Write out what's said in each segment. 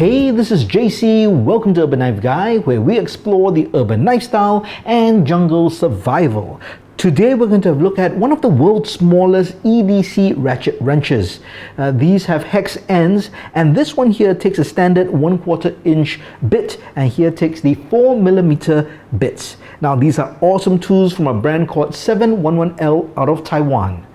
Hey, this is JC. Welcome to Urban Knife Guy, where we explore the urban lifestyle and jungle survival. Today we're going to look at one of the world's smallest EDC ratchet wrenches. These have hex ends, and this one here takes a standard 1/4 inch bit, and here takes the 4mm bits. Now these are awesome tools from a brand called 711L out of Taiwan.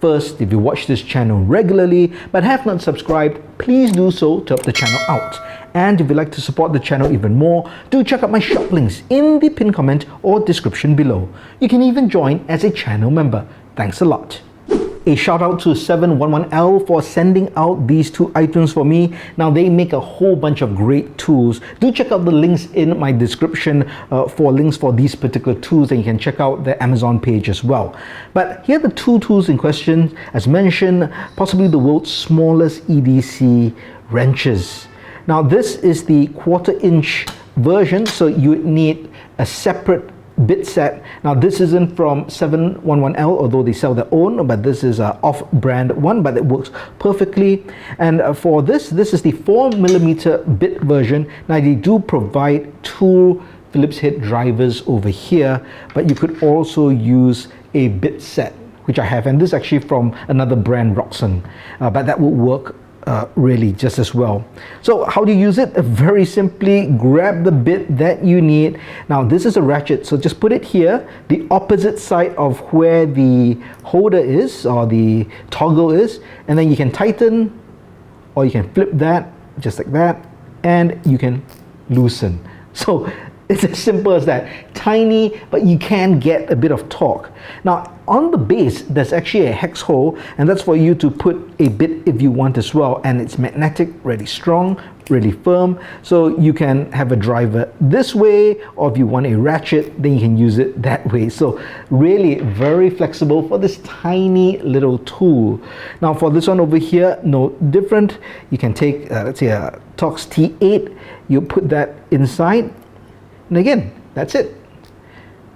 First, if you watch this channel regularly but have not subscribed, please do so to help the channel out. And if you'd like to support the channel even more, do check out my shop links in the pinned comment or description below. You can even join as a channel member. Thanks a lot. A shout out to 711L for sending out these two items for me. Now they make a whole bunch of great tools. Do check out the links in my description for links for these particular tools, and you can check out the Amazon page as well. But here are the two tools in question. As mentioned, possibly the world's smallest EDC wrenches. Now this is the 1/4 inch version, so you would need a separate bit set. Now this isn't from 711L, although they sell their own, but this is an off-brand one, but it works perfectly. And for this is the 4mm bit version. Now they do provide two Phillips head drivers over here, but you could also use a bit set, which I have, and this is actually from another brand, Roxon, but that would work really just as well. So how do you use it? Very simply, grab the bit that you need. Now this is a ratchet, so just put it here, the opposite side of where the holder is or the toggle is, and then you can tighten or you can flip that just like that, and you can loosen. So it's as simple as that. Tiny, but you can get a bit of torque. Now on the base there's actually a hex hole, and that's for you to put a bit if you want as well, and it's magnetic, really strong, really firm, so you can have a driver this way, or if you want a ratchet, then you can use it that way. So really very flexible for this tiny little tool. Now for this one over here, no different. You can take let's say a Torx T8, you put that inside, and again, that's it.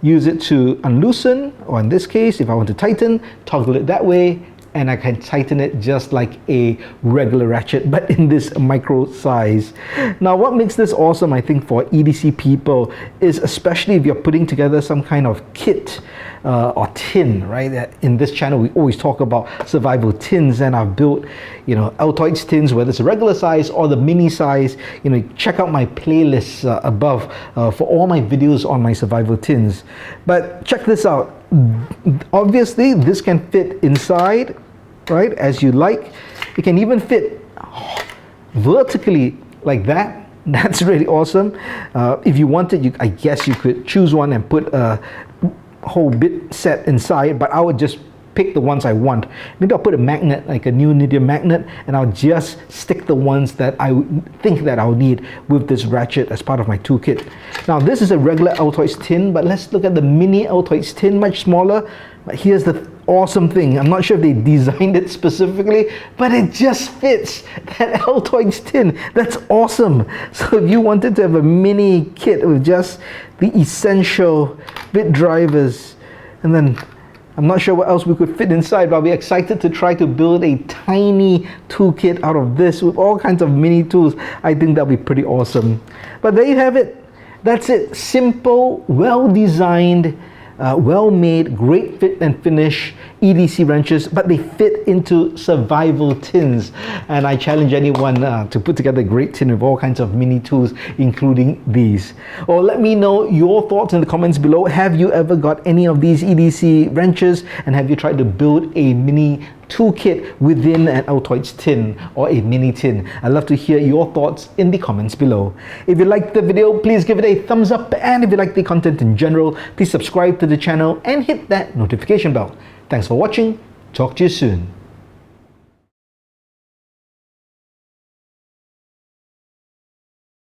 Use it to unloosen, or in this case, if I want to tighten, toggle it that way, and I can tighten it just like a regular ratchet, but in this micro size. Now what makes this awesome, I think, for EDC people is, especially if you're putting together some kind of kit or tin, right? In this channel we always talk about survival tins, and I've built, you know, Altoids tins, whether it's a regular size or the mini size. You know, check out my playlists above for all my videos on my survival tins. But check this out. Obviously this can fit inside, right, as you like. It can even fit vertically like that. That's really awesome. If you wanted, I guess you could choose one and put a whole bit set inside, but I would just pick the ones I want. Maybe I'll put a magnet, like a neodymium magnet, and I'll just stick the ones that I think that I'll need with this ratchet as part of my toolkit. Now this is a regular Altoids tin, but let's look at the mini Altoids tin, much smaller. But here's the awesome thing. I'm not sure if they designed it specifically, but it just fits that Altoids tin. That's awesome. So if you wanted to have a mini kit with just the essential bit drivers, and then I'm not sure what else we could fit inside, but I'll be excited to try to build a tiny toolkit out of this with all kinds of mini tools. I think that'll be pretty awesome. But there you have it. That's it. Simple, well-designed, well-made, great fit and finish EDC wrenches, but they fit into survival tins. And I challenge anyone to put together a great tin with all kinds of mini tools, including these. Or let me know your thoughts in the comments below. Have you ever got any of these EDC wrenches, and have you tried to build a mini toolkit within an Altoids tin or a mini tin? I'd love to hear your thoughts in the comments below. If you liked the video, please give it a thumbs up, and if you like the content in general, please subscribe to the channel and hit that notification bell. Thanks for watching. Talk to you soon.